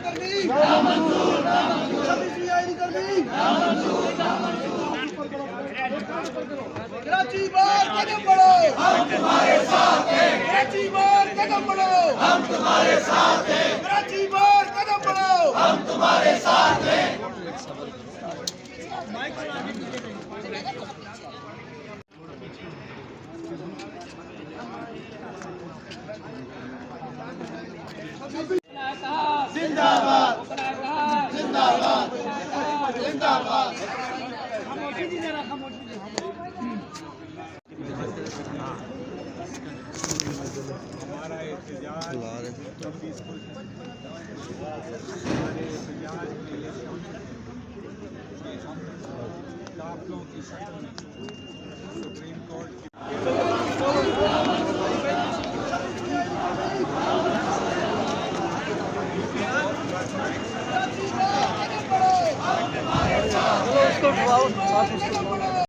कर्मी कराची बार कदम बढ़ो, हम तुम्हारे साथ हैं। कराची बार कदम बढ़ो, हम तुम्हारे साथ हैं। कराची बार कदम बढ़ो, हम तुम्हारे साथ हैं। जिंदाबाद जिंदाबाद जिंदाबाद। हमारा एहतजाज हमारे एहतजाज में ये कि हम काफिलों की शक्ल में सुप्रीम कोर्ट की उसको